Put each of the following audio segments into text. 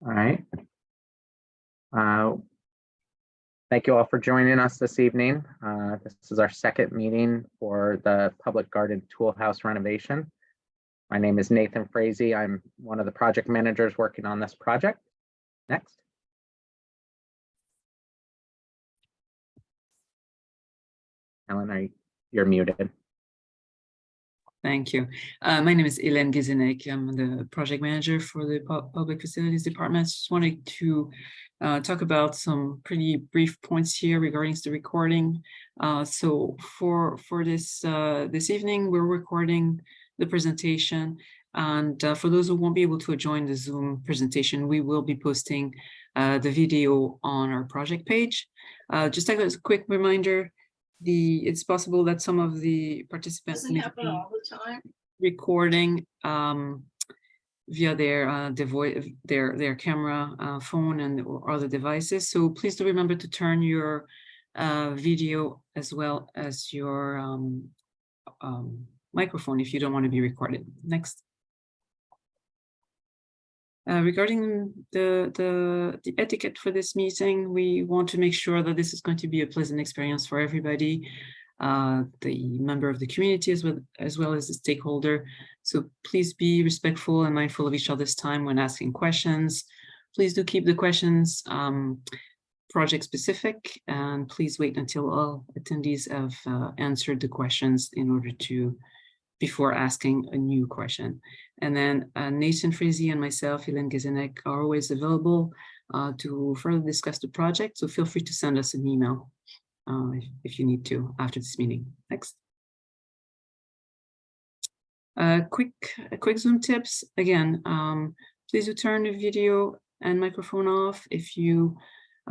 All right. Thank you all for joining us this evening. This is our second meeting for the Public Garden Tool House renovation. My name is Nathan Frazee. I'm one of the project managers working on this project. Next. Ellen, you're muted. Thank you. My name is Hélène Gizenek. I'm the project manager for the Public Facilities Department. Just wanted to talk about some pretty brief points here regarding the recording. So for this this evening, we're recording the presentation. And for those who won't be able to join the Zoom presentation, we will be posting the video on our project page. Just like a quick reminder, it's possible that some of the participants doesn't happen all the time. Recording via their camera, phone, and or other devices. So please do remember to turn your video as well as your microphone if you don't want to be recorded. Next. Regarding the etiquette for this meeting, we want to make sure that this is going to be a pleasant experience for everybody, the member of the community as well as the stakeholder. So please be respectful and mindful of each other's time when asking questions. Please do keep the questions project specific, and please wait until all attendees have answered the questions in order to before asking a new question. And then Nathan Frazee and myself, Hélène Gizenek, are always available to further discuss the project. So feel free to send us an email if you need to after this meeting. Next. Quick Zoom tips. Again, please do turn the video and microphone off if you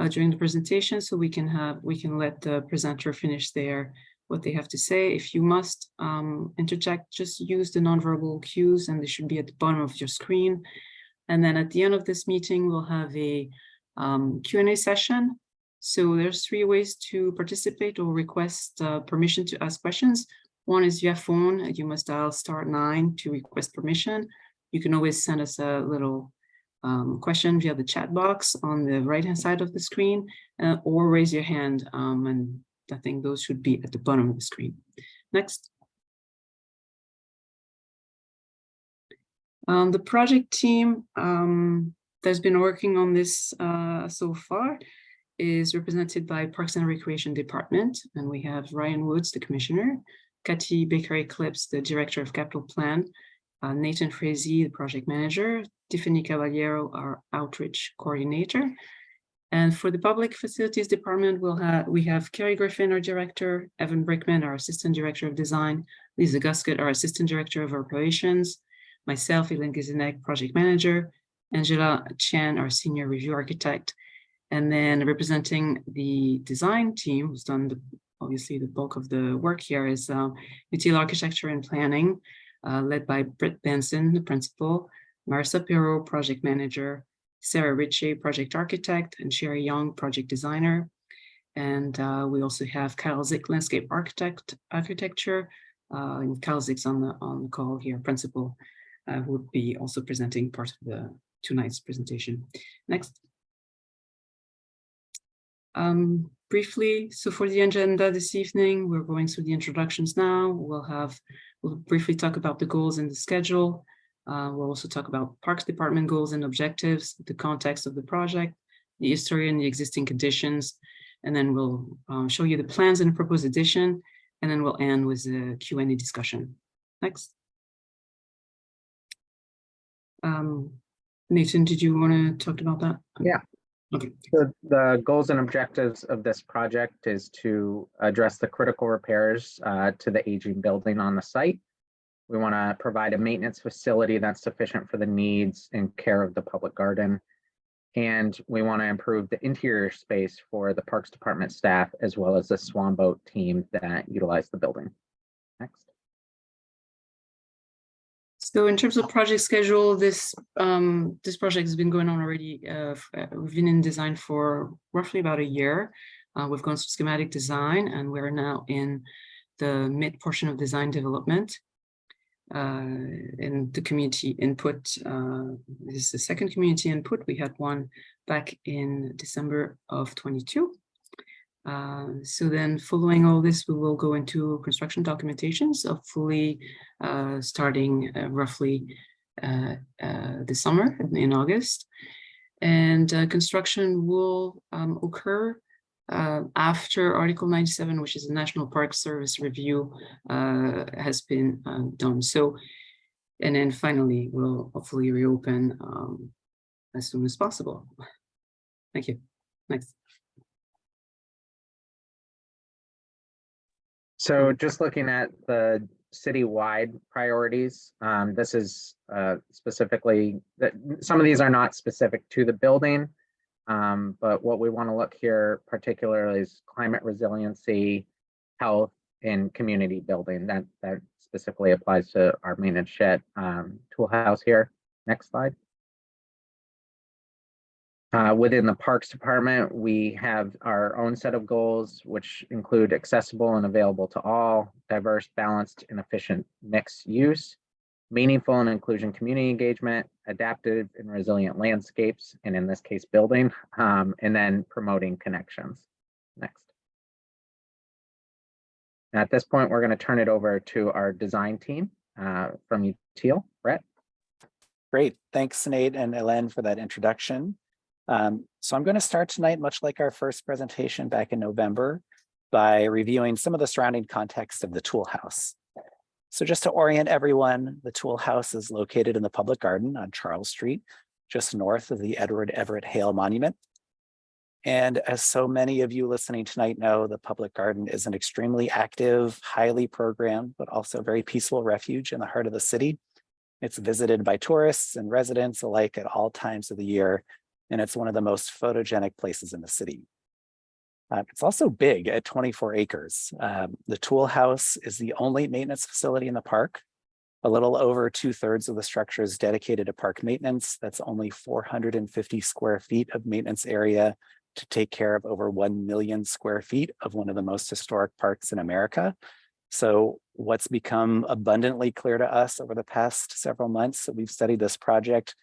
during the presentation, so we can let the presenter finish what they have to say. If you must interject, just use the nonverbal cues, and they should be at the bottom of your screen. And then at the end of this meeting, we'll have a Q&A session. So there's 3 ways to participate or request permission to ask questions. One is via phone. You must dial *9 to request permission. You can always send us a little question via the chat box on the right-hand side of the screen, or raise your hand, and I think those should be at the bottom of the screen. Next. The project team that's been working on this so far is represented by Parks and Recreation Department, and we have Ryan Woods, the commissioner, Cathy Baker-Eclipse, the director of capital plan, Nathan Frazee, the project manager, Tiffany Caballero, our outreach coordinator. And for the Public Facilities Department, we have Carrie Griffin, our director, Evan Brickman, our assistant director of design, Lisa Guscott, our assistant director of operations, myself, Hélène Gizenek, project manager, Angela Chan, our senior review architect, and then representing the design team, who's done obviously the bulk of the work here, is Util Architecture and Planning, led by Britt Benson, the principal, Marissa Perot, project manager, Sarah Ritchie, project architect, and Sherry Young, project designer. And we also have Kyle Zick, landscape architecture. And Kyle Zick's on the call here, principal, who would be also presenting part of the tonight's presentation. Next. Briefly, so for the agenda this evening, we're going through the introductions now. We'll briefly talk about the goals and the schedule. We'll also talk about Parks Department goals and objectives, the context of the project, the history and the existing conditions, and then we'll show you the plans and the proposed addition, and then we'll end with a Q&A discussion. Next. Nathan, did you want to talk about that? Yeah. Okay. So the goals and objectives of this project is to address the critical repairs to the aging building on the site. We want to provide a maintenance facility that's sufficient for the needs and care of the public garden. And we want to improve the interior space for the Parks Department staff, as well as the Swan Boat team that utilize the building. Next. So in terms of project schedule, this project has been going on already. We've been in design for roughly about a year. We've gone through schematic design, and we're now in the mid portion of design development. and the community input. This is the second community input. We had one back in December of 22. So then following all this, we will go into construction documentations of fully starting roughly this summer in August. And construction will occur after Article 97, which is the National Park Service review, has been done. So, and then finally, we'll hopefully reopen as soon as possible. Thank you. Next. So just looking at the citywide priorities, this is specifically that some of these are not specific to the building, but what we want to look here particularly is climate resiliency, health, and community building. That specifically applies to our maintenance shed tool house here. Next slide. Within the Parks Department, we have our own set of goals, which include accessible and available to all, diverse, balanced, and efficient mixed use, meaningful and inclusion community engagement, adaptive and resilient landscapes, and in this case, building, and then promoting connections. Next. At this point, we're going to turn it over to our design team from UTEAL, Brett. Great. Thanks, Sinead and Hélène, for that introduction. So I'm going to start tonight, much like our first presentation back in November, by reviewing some of the surrounding context of the tool house. So just to orient everyone, the tool house is located in the public garden on Charles Street, just north of the Edward Everett Hale Monument. And as so many of you listening tonight know, the public garden is an extremely active, highly programmed, but also very peaceful refuge in the heart of the city. It's visited by tourists and residents alike at all times of the year, and it's one of the most photogenic places in the city. It's also big at 24 acres. The tool house is the only maintenance facility in the park. A little over 2/3 of the structure is dedicated to park maintenance. That's only 450 square feet of maintenance area to take care of over 1 million square feet of one of the most historic parks in America. So what's become abundantly clear to us over the past several months that we've studied this project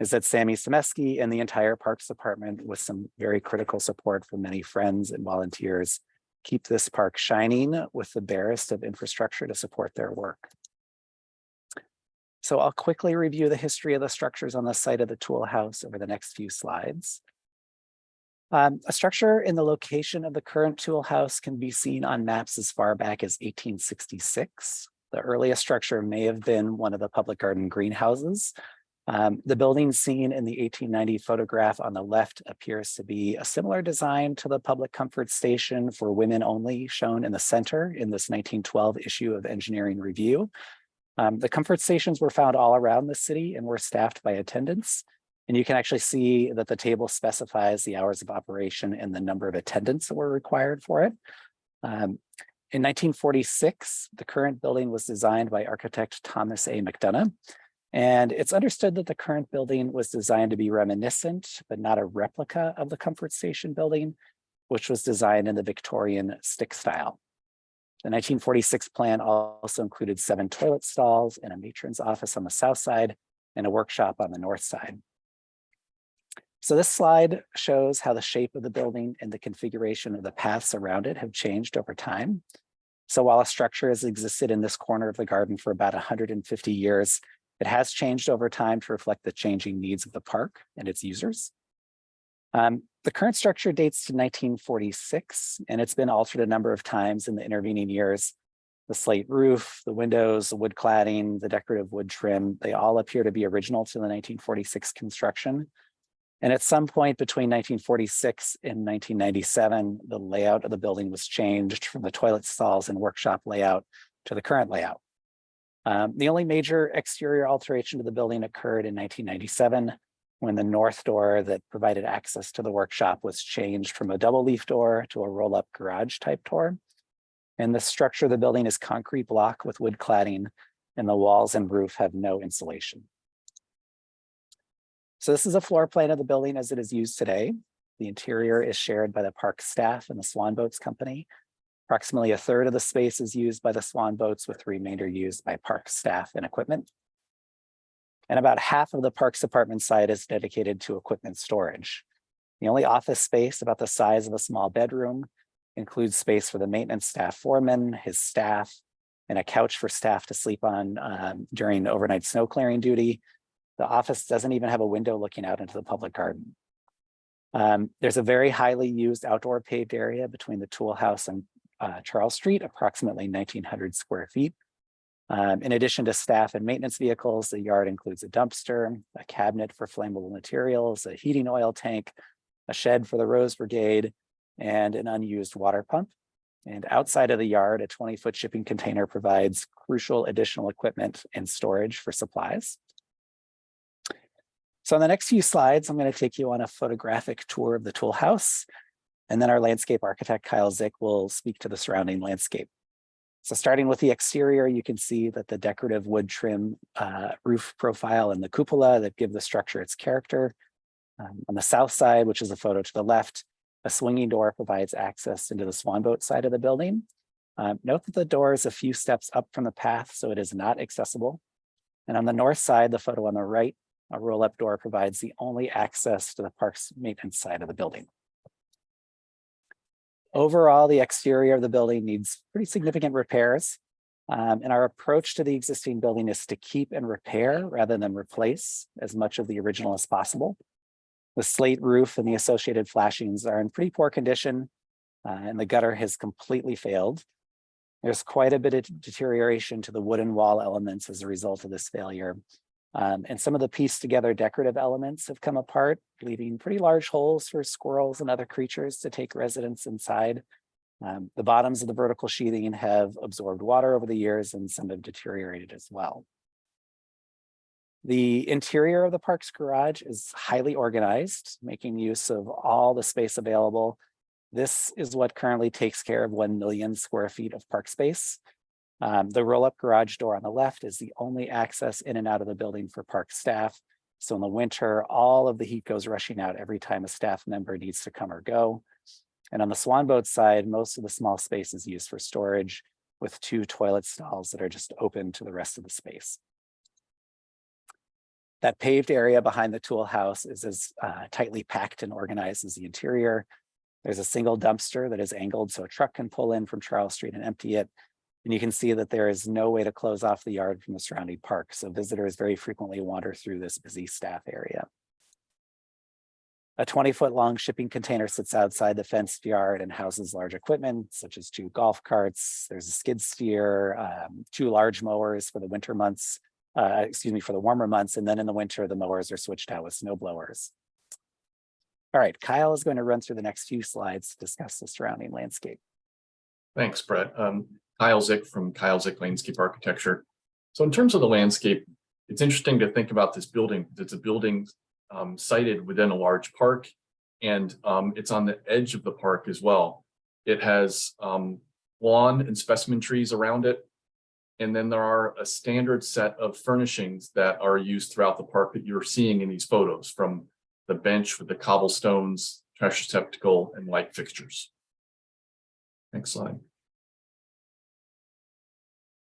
is that Sammy Semeski and the entire Parks Department, with some very critical support from many friends and volunteers, keep this park shining with the barest of infrastructure to support their work. So I'll quickly review the history of the structures on the site of the tool house over the next few slides. A structure in the location of the current tool house can be seen on maps as far back as 1866. The earliest structure may have been one of the public garden greenhouses. The building seen in the 1890 photograph on the left appears to be a similar design to the public comfort station for women only shown in the center in this 1912 issue of Engineering Review. The comfort stations were found all around the city and were staffed by attendants. And you can actually see that the table specifies the hours of operation and the number of attendants that were required for it. In 1946, the current building was designed by architect Thomas A. McDonough. And it's understood that the current building was designed to be reminiscent, but not a replica of the comfort station building, which was designed in the Victorian stick style. The 1946 plan also included 7 toilet stalls and a matron's office on the south side and a workshop on the north side. So this slide shows how the shape of the building and the configuration of the paths around it have changed over time. So while a structure has existed in this corner of the garden for about 150 years, it has changed over time to reflect the changing needs of the park and its users. The current structure dates to 1946, and it's been altered a number of times in the intervening years. The slate roof, the windows, the wood cladding, the decorative wood trim, they all appear to be original to the 1946 construction. And at some point between 1946 and 1997, the layout of the building was changed from the toilet stalls and workshop layout to the current layout. The only major exterior alteration to the building occurred in 1997 when the north door that provided access to the workshop was changed from a double leaf door to a roll-up garage type door. And the structure of the building is concrete block with wood cladding, and the walls and roof have no insulation. So this is a floor plan of the building as it is used today. The interior is shared by the park staff and the Swan Boats Company. Approximately 1/3 of the space is used by the swan boats, with the remainder used by park staff and equipment. And about half of the parks department site is dedicated to equipment storage. The only office space, about the size of a small bedroom, includes space for the maintenance staff foreman, his staff, and a couch for staff to sleep on during overnight snow clearing duty. The office doesn't even have a window looking out into the public garden. There's a very highly used outdoor paved area between the tool house and Charles Street, approximately 1,900 square feet. In addition to staff and maintenance vehicles, the yard includes a dumpster, a cabinet for flammable materials, a heating oil tank, a shed for the Rose Brigade, and an unused water pump. And outside of the yard, a 20-foot shipping container provides crucial additional equipment and storage for supplies. So on the next few slides, I'm going to take you on a photographic tour of the tool house, and then our landscape architect, Kyle Zick, will speak to the surrounding landscape. So starting with the exterior, you can see that the decorative wood trim roof profile and the cupola that give the structure its character. On the south side, which is a photo to the left, a swinging door provides access into the swan boat side of the building. Note that the door is a few steps up from the path, so it is not accessible. And on the north side, the photo on the right, a roll-up door provides the only access to the park's maintenance side of the building. Overall, the exterior of the building needs pretty significant repairs. And our approach to the existing building is to keep and repair rather than replace as much of the original as possible. The slate roof and the associated flashings are in pretty poor condition, and the gutter has completely failed. There's quite a bit of deterioration to the wooden wall elements as a result of this failure. And some of the pieced together decorative elements have come apart, leaving pretty large holes for squirrels and other creatures to take residence inside. The bottoms of the vertical sheathing have absorbed water over the years, and some have deteriorated as well. The interior of the park's garage is highly organized, making use of all the space available. This is what currently takes care of 1 million square feet of park space. The roll-up garage door on the left is the only access in and out of the building for park staff. So in the winter, all of the heat goes rushing out every time a staff member needs to come or go. And on the swan boat side, most of the small space is used for storage, with 2 toilet stalls that are just open to the rest of the space. That paved area behind the tool house is as tightly packed and organized as the interior. There's a single dumpster that is angled so a truck can pull in from Charles Street and empty it. And you can see that there is no way to close off the yard from the surrounding park, so visitors very frequently wander through this busy staff area. A 20-foot long shipping container sits outside the fenced yard and houses large equipment, such as 2 golf carts. There's a skid steer, 2 large mowers for the winter months, for the warmer months, and then in the winter, the mowers are switched out with snow blowers. All right, Kyle is going to run through the next few slides to discuss the surrounding landscape. Thanks, Brett. Kyle Zick from Kyle Zick Landscape Architecture. So in terms of the landscape, it's interesting to think about this building. It's a building sited within a large park, and it's on the edge of the park as well. It has lawn and specimen trees around it. And then there are a standard set of furnishings that are used throughout the park that you're seeing in these photos, from the bench with the cobblestones, trash receptacle, and light fixtures. Next slide.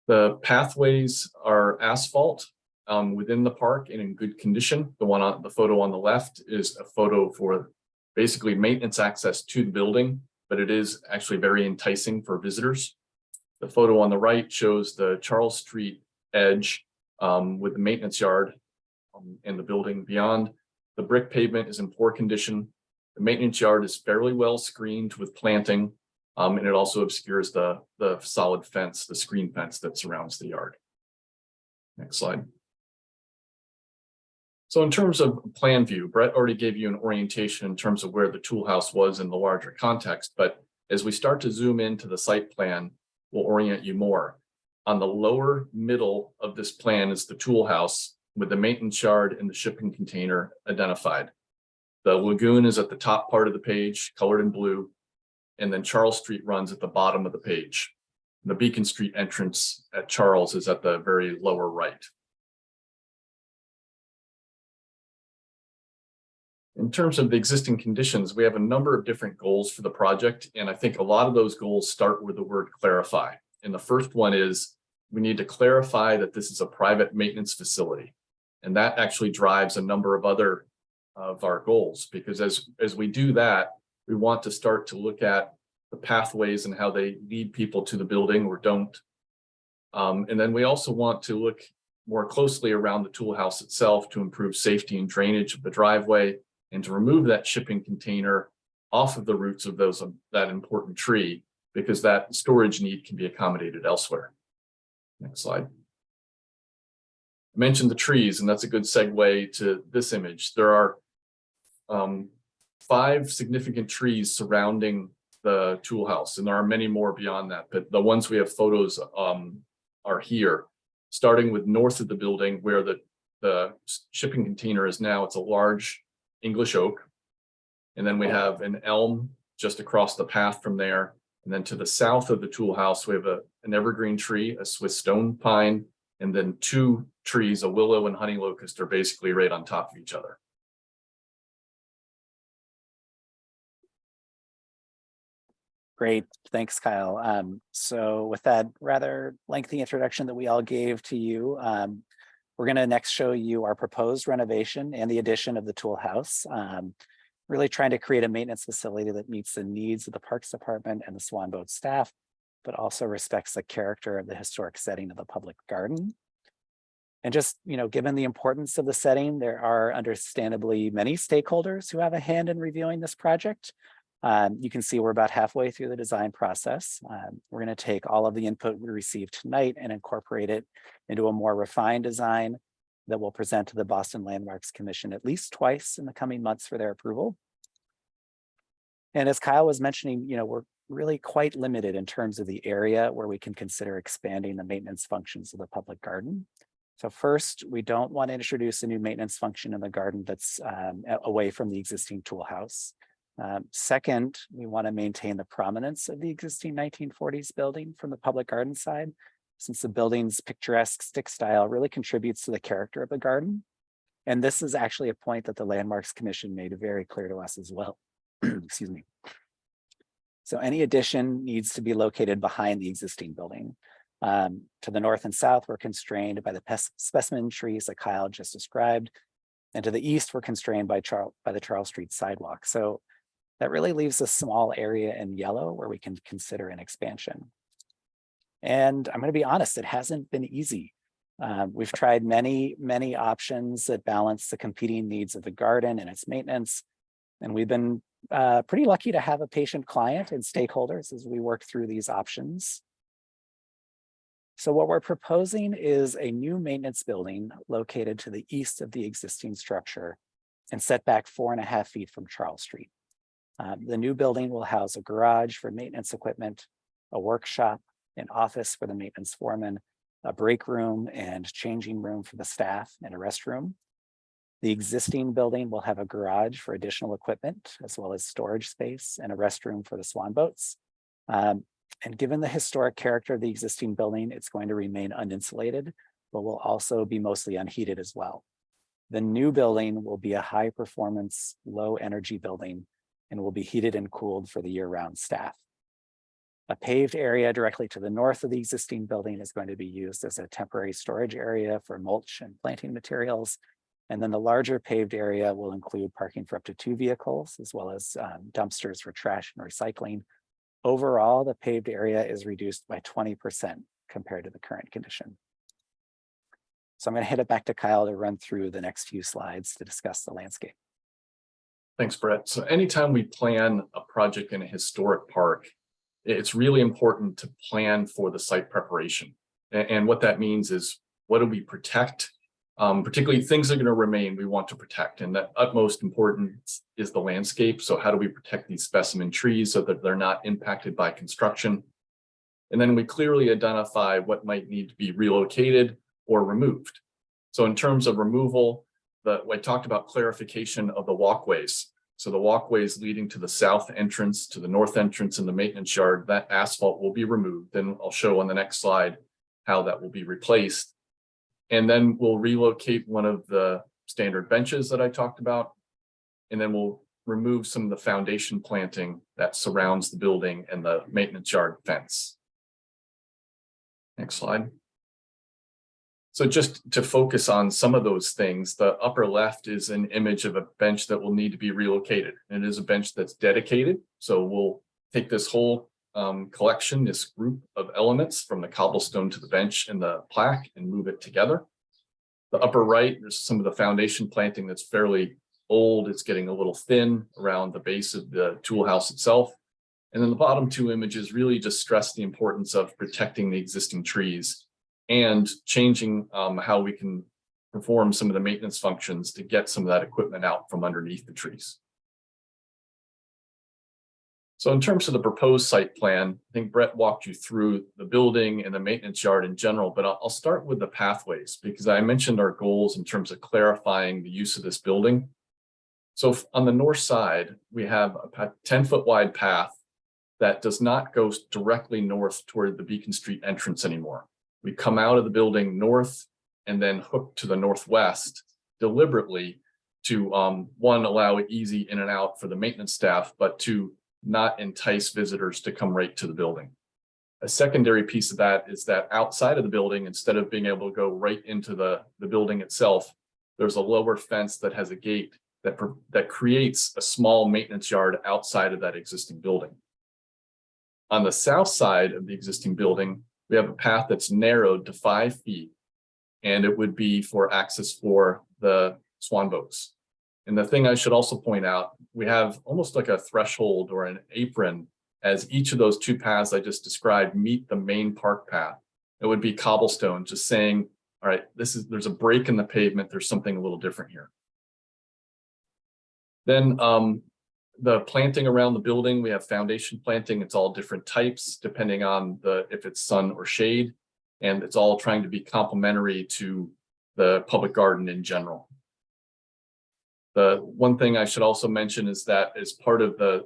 The pathways are asphalt within the park and in good condition. The photo on the left is a photo for basically maintenance access to the building, but it is actually very enticing for visitors. The photo on the right shows the Charles Street edge with the maintenance yard and the building beyond. The brick pavement is in poor condition. The maintenance yard is fairly well screened with planting, and it also obscures the solid fence, the screen fence that surrounds the yard. Next slide. So in terms of plan view, Brett already gave you an orientation in terms of where the tool house was in the larger context, but as we start to zoom into the site plan, we'll orient you more. On the lower middle of this plan is the tool house with the maintenance yard and the shipping container identified. The lagoon is at the top part of the page, colored in blue, and then Charles Street runs at the bottom of the page. The Beacon Street entrance at Charles is at the very lower right. In terms of the existing conditions, we have a number of different goals for the project. And I think a lot of those goals start with the word clarify. And the first one is we need to clarify that this is a private maintenance facility. And that actually drives a number of other of our goals, because as we do that, we want to start to look at the pathways and how they lead people to the building or don't. And then we also want to look more closely around the tool house itself to improve safety and drainage of the driveway and to remove that shipping container off of the roots of that important tree, because that storage need can be accommodated elsewhere. Next slide. I mentioned the trees, and that's a good segue to this image. There are 5 significant trees surrounding the tool house, and there are many more beyond that, but the ones we have photos are here, starting with north of the building where the shipping container is now. It's a large English oak, and then we have an elm just across the path from there, and then to the south of the tool house we have an evergreen tree, a Swiss stone pine, and then 2 trees, a willow and honey locust, are basically right on top of each other. Great, thanks, Kyle. So with that rather lengthy introduction that we all gave to you, we're going to next show you our proposed renovation and the addition of the tool house, really trying to create a maintenance facility that meets the needs of the Parks Department and the Swan Boat staff, but also respects the character of the historic setting of the public garden. And just, given the importance of the setting, there are understandably many stakeholders who have a hand in reviewing this project. You can see we're about halfway through the design process. We're going to take all of the input we received tonight and incorporate it into a more refined design that we'll present to the Boston Landmarks Commission at least twice in the coming months for their approval. And as Kyle was mentioning, we're really quite limited in terms of the area where we can consider expanding the maintenance functions of the public garden. So first, we don't want to introduce a new maintenance function in the garden that's away from the existing tool house. Second, we want to maintain the prominence of the existing 1940s building from the public garden side, since the building's picturesque stick style really contributes to the character of the garden. And this is actually a point that the Landmarks Commission made very clear to us as well. Excuse me. So any addition needs to be located behind the existing building. To the north and south, we're constrained by the specimen trees that Kyle just described. And to the east, we're constrained by the Charles Street sidewalk. So that really leaves a small area in yellow where we can consider an expansion. And I'm going to be honest, it hasn't been easy. We've tried many options that balance the competing needs of the garden and its maintenance. And we've been pretty lucky to have a patient client and stakeholders as we work through these options. So what we're proposing is a new maintenance building located to the east of the existing structure and set back 4.5 feet from Charles Street. The new building will house a garage for maintenance equipment, a workshop, an office for the maintenance foreman, a break room and changing room for the staff, and a restroom. The existing building will have a garage for additional equipment, as well as storage space and a restroom for the Swan boats. And given the historic character of the existing building, it's going to remain uninsulated, but will also be mostly unheated as well. The new building will be a high performance, low energy building and will be heated and cooled for the year-round staff. A paved area directly to the north of the existing building is going to be used as a temporary storage area for mulch and planting materials. And then the larger paved area will include parking for up to 2 vehicles, as well as dumpsters for trash and recycling. Overall, the paved area is reduced by 20% compared to the current condition. So I'm going to hand it back to Kyle to run through the next few slides to discuss the landscape. Thanks, Brett. So anytime we plan a project in a historic park, it's really important to plan for the site preparation. And what that means is, what do we protect? Particularly things that are going to remain, we want to protect. And that utmost importance is the landscape. So how do we protect these specimen trees so that they're not impacted by construction? And then we clearly identify what might need to be relocated or removed. So in terms of removal, I talked about clarification of the walkways. So the walkways leading to the south entrance, to the north entrance in the maintenance yard, that asphalt will be removed. And I'll show on the next slide how that will be replaced. And then we'll relocate one of the standard benches that I talked about. And then we'll remove some of the foundation planting that surrounds the building and the maintenance yard fence. Next slide. So just to focus on some of those things, the upper left is an image of a bench that will need to be relocated. And it is a bench that's dedicated. So we'll take this whole collection, this group of elements from the cobblestone to the bench and the plaque and move it together. The upper right, there's some of the foundation planting that's fairly old. It's getting a little thin around the base of the tool house itself. And then the bottom two images really just stress the importance of protecting the existing trees and changing how we can perform some of the maintenance functions to get some of that equipment out from underneath the trees. So in terms of the proposed site plan, I think Brett walked you through the building and the maintenance yard in general, but I'll start with the pathways because I mentioned our goals in terms of clarifying the use of this building. So on the north side, we have a 10-foot wide path that does not go directly north toward the Beacon Street entrance anymore. We come out of the building north and then hook to the northwest deliberately to one, allow easy in and out for the maintenance staff, but to not entice visitors to come right to the building. A secondary piece of that is that outside of the building, instead of being able to go right into the building itself, there's a lower fence that has a gate that creates a small maintenance yard outside of that existing building. On the south side of the existing building, we have a path that's narrowed to 5 feet, and it would be for access for the swan boats. And the thing I should also point out, we have almost like a threshold or an apron as each of those two paths I just described meet the main park path. It would be cobblestone, just saying, all right, there's a break in the pavement, there's something a little different here. Then the planting around the building, we have foundation planting. It's all different types depending on if it's sun or shade, and it's all trying to be complementary to the public garden in general. The one thing I should also mention is that as part of the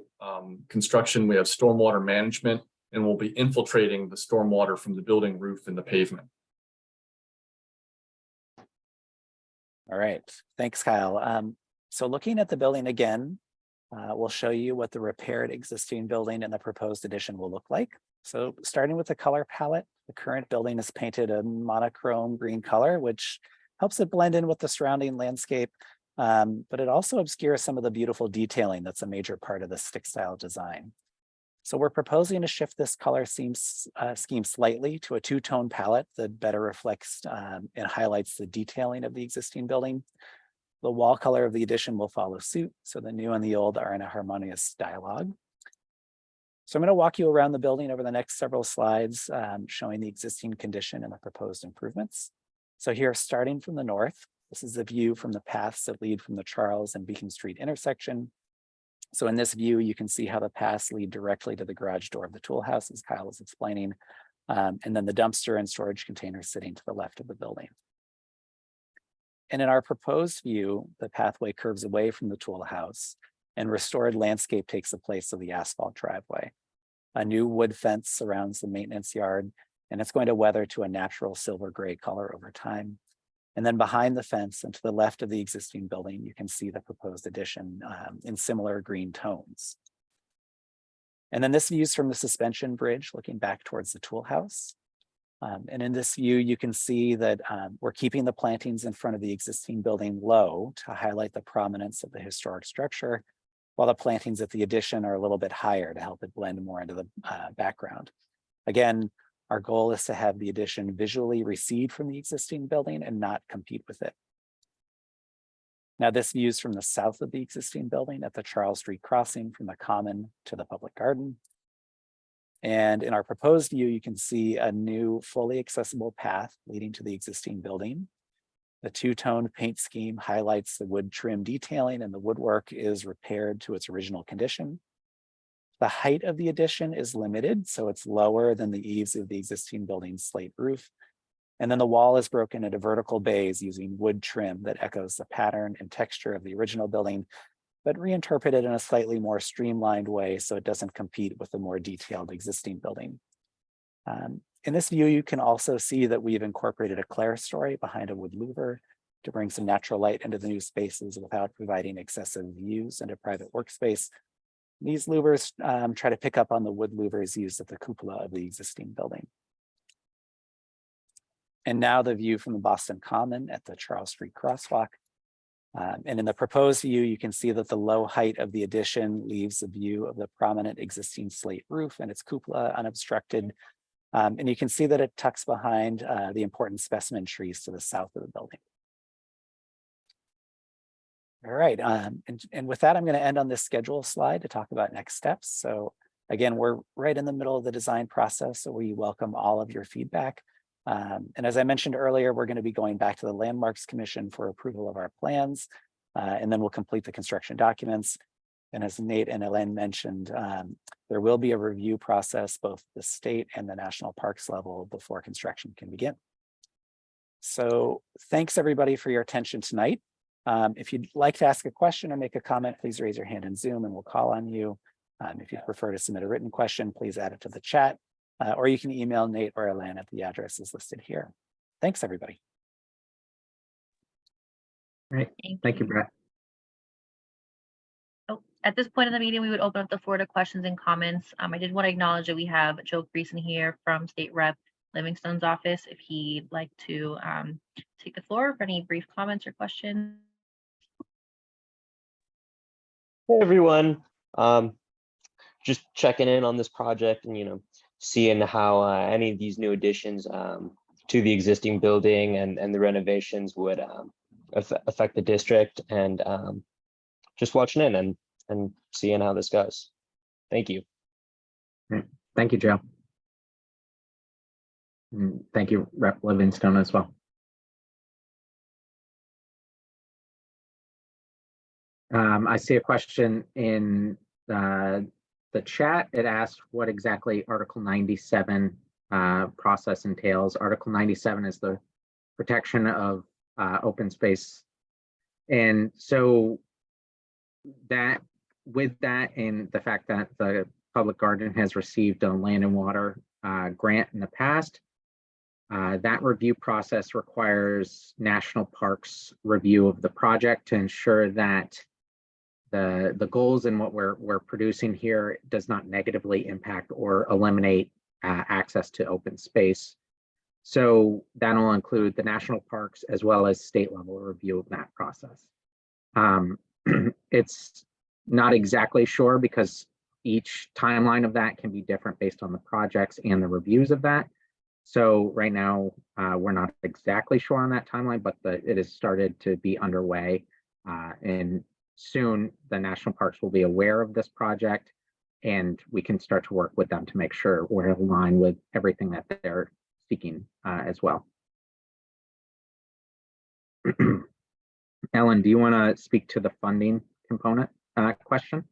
construction, we have stormwater management, and we'll be infiltrating the stormwater from the building roof and the pavement. All right, thanks, Kyle. So looking at the building again, we'll show you what the repaired existing building and the proposed addition will look like. So starting with the color palette, the current building is painted a monochrome green color, which helps it blend in with the surrounding landscape, but it also obscures some of the beautiful detailing that's a major part of the stick style design. So we're proposing to shift this color scheme slightly to a two-tone palette that better reflects and highlights the detailing of the existing building. The wall color of the addition will follow suit, so the new and the old are in a harmonious dialogue. So I'm going to walk you around the building over the next several slides, showing the existing condition and the proposed improvements. So here, starting from the north, this is a view from the paths that lead from the Charles and Beacon Street intersection. So in this view, you can see how the paths lead directly to the garage door of the tool house, as Kyle was explaining, and then the dumpster and storage container sitting to the left of the building. And in our proposed view, the pathway curves away from the tool house and restored landscape takes the place of the asphalt driveway. A new wood fence surrounds the maintenance yard, and it's going to weather to a natural silver gray color over time. And then behind the fence and to the left of the existing building, you can see the proposed addition in similar green tones. And then this view is from the suspension bridge looking back towards the tool house. And in this view, you can see that we're keeping the plantings in front of the existing building low to highlight the prominence of the historic structure, while the plantings at the addition are a little bit higher to help it blend more into the background. Again, our goal is to have the addition visually recede from the existing building and not compete with it. Now this view is from the south of the existing building at the Charles Street crossing from the common to the public garden. And in our proposed view, you can see a new fully accessible path leading to the existing building. The two-tone paint scheme highlights the wood trim detailing, and the woodwork is repaired to its original condition. The height of the addition is limited, so it's lower than the eaves of the existing building's slate roof. And then the wall is broken into vertical bays using wood trim that echoes the pattern and texture of the original building, but reinterpreted in a slightly more streamlined way so it doesn't compete with the more detailed existing building. In this view, you can also see that we've incorporated a clerestory behind a wood louver to bring some natural light into the new spaces without providing excessive views into private workspace. These louvers try to pick up on the wood louvers used at the cupola of the existing building. And now the view from the Boston Common at the Charles Street Crosswalk. And in the proposed view, you can see that the low height of the addition leaves a view of the prominent existing slate roof and its cupola unobstructed. And you can see that it tucks behind the important specimen trees to the south of the building. All right, and with that, I'm going to end on this schedule slide to talk about next steps. So again, we're right in the middle of the design process, so we welcome all of your feedback. And as I mentioned earlier, we're going to be going back to the Landmarks Commission for approval of our plans, and then we'll complete the construction documents. And as Nate and Elaine mentioned, there will be a review process, both the state and the national parks level, before construction can begin. So thanks everybody for your attention tonight. If you'd like to ask a question or make a comment, please raise your hand in Zoom and we'll call on you. If you'd prefer to submit a written question, please add it to the chat, or you can email Nate or Elaine at the addresses listed here. Thanks, everybody. Great. Thank you, Brett. So at this point in the meeting, we would open up the floor to questions and comments. I did want to acknowledge that we have Joe Greason here from State Rep Livingstone's office, if he'd like to take the floor for any brief comments or questions. Hey everyone, just checking in on this project and seeing how any of these new additions to the existing building and the renovations would affect the district, and just watching in and seeing how this goes. Thank you. Thank you, Joe. And thank you, Rep. Livingstone, as well. I see a question in the chat. It asks what exactly Article 97 process entails. Article 97 is the protection of open space. And so that, with that and the fact that the public garden has received a land and water grant in the past, that review process requires National Parks review of the project to ensure that the goals and what we're producing here does not negatively impact or eliminate access to open space. So that'll include the national parks as well as state level review of that process. It's not exactly sure because each timeline of that can be different based on the projects and the reviews of that. So right now, we're not exactly sure on that timeline, but it has started to be underway. And soon the national parks will be aware of this project, and we can start to work with them to make sure we're in line with everything that they're seeking as well. Ellen, do you want to speak to the funding component question?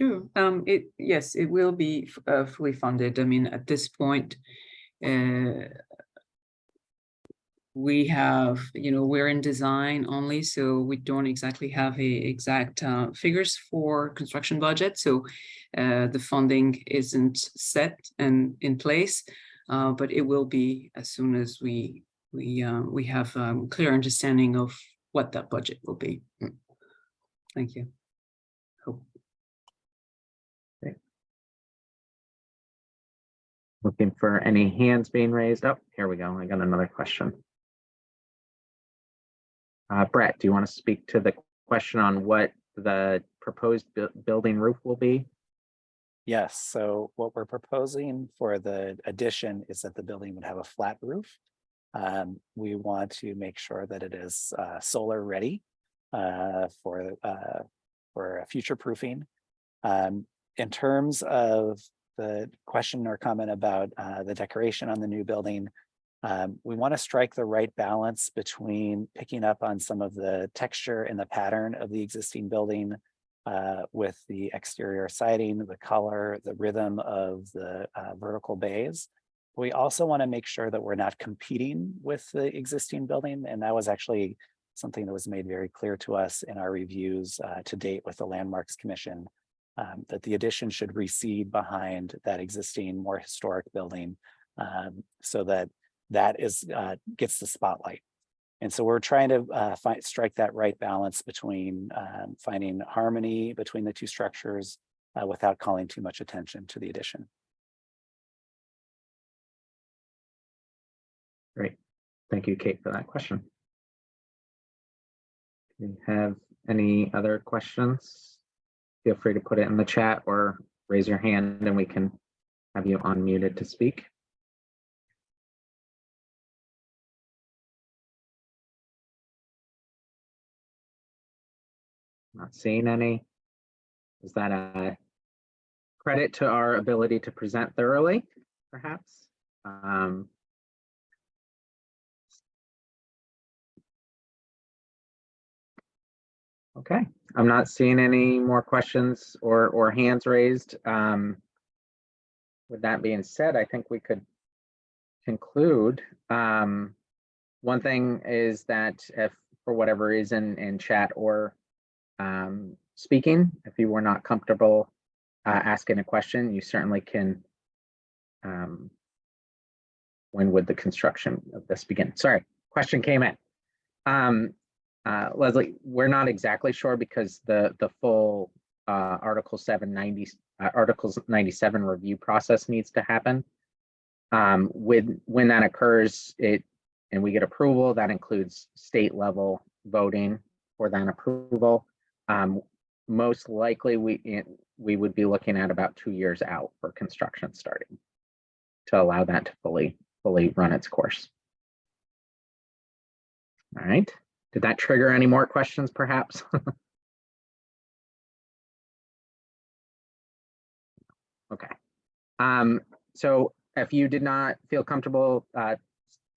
Sure. Yes, it will be fully funded. I mean, at this point, we have, we're in design only, so we don't exactly have exact figures for construction budget. So the funding isn't set and in place, but it will be as soon as we have clear understanding of what that budget will be. Thank you. Hope. Okay. Looking for any hands being raised. Oh, here we go. I got another question. Brett, do you want to speak to the question on what the proposed building roof will be? Yes, so what we're proposing for the addition is that the building would have a flat roof. We want to make sure that it is solar ready for future proofing. In terms of the question or comment about the decoration on the new building, we want to strike the right balance between picking up on some of the texture and the pattern of the existing building with the exterior siding, the color, the rhythm of the vertical bays. We also want to make sure that we're not competing with the existing building. And that was actually something that was made very clear to us in our reviews to date with the Landmarks Commission, that the addition should recede behind that existing more historic building so that is gets the spotlight. And so we're trying to strike that right balance between finding harmony between the two structures without calling too much attention to the addition. Great. Thank you, Kate, for that question. Do you have any other questions? Feel free to put it in the chat or raise your hand and we can have you unmuted to speak. Not seeing any. Is that a credit to our ability to present thoroughly, perhaps? Okay, I'm not seeing any more questions or hands raised. With that being said, I think we could conclude. One thing is that if for whatever reason in chat or speaking, if you were not comfortable asking a question, you certainly can. When would the construction of this begin? Sorry, question came in. Leslie, we're not exactly sure because the full Articles 97 review process needs to happen. When that occurs, and we get approval, that includes state level voting for that approval. Most likely, we would be looking at about 2 years out for construction starting to allow that to fully run its course. All right. Did that trigger any more questions, perhaps? Okay. So if you did not feel comfortable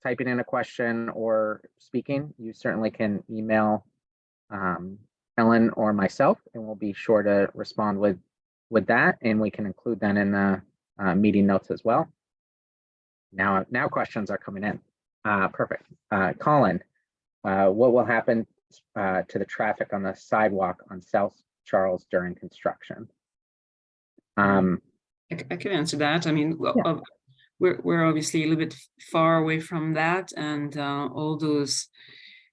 typing in a question or speaking, you certainly can email Ellen or myself, and we'll be sure to respond with that, and we can include that in the meeting notes as well. Now questions are coming in. Perfect. Colin, what will happen to the traffic on the sidewalk on South Charles during construction? I can answer that. I mean, Yeah. we're obviously a little bit far away from that, and all those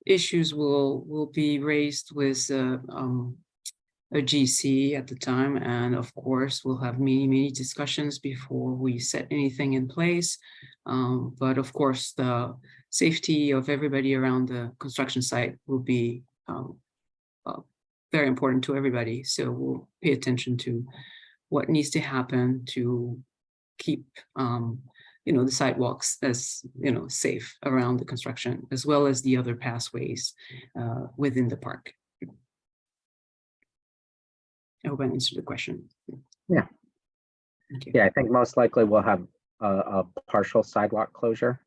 issues will be raised with a GC at the time, and of course we'll have many discussions before we set anything in place. But of course, the safety of everybody around the construction site will be very important to everybody. So we'll pay attention to what needs to happen to keep the sidewalks as safe around the construction, as well as the other pathways within the park. I hope I answered the question. Yeah. Thank you. Yeah, I think most likely we'll have a partial sidewalk closure.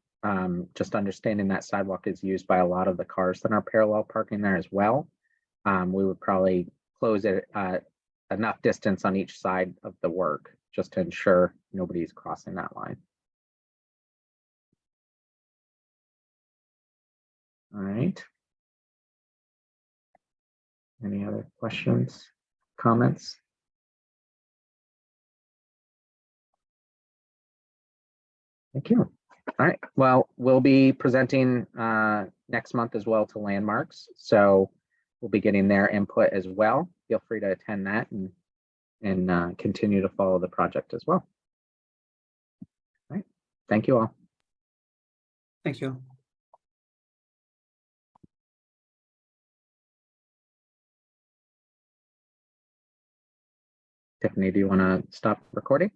Just understanding that sidewalk is used by a lot of the cars that are parallel parking there as well. We would probably close it enough distance on each side of the work just to ensure nobody's crossing that line. All right. Any other questions, comments? Thank you. All right. Well, we'll be presenting next month as well to Landmarks. So we'll be getting their input as well. Feel free to attend that and continue to follow the project as well. All right. Thank you all. Thank you. Tiffany, do you want to stop recording?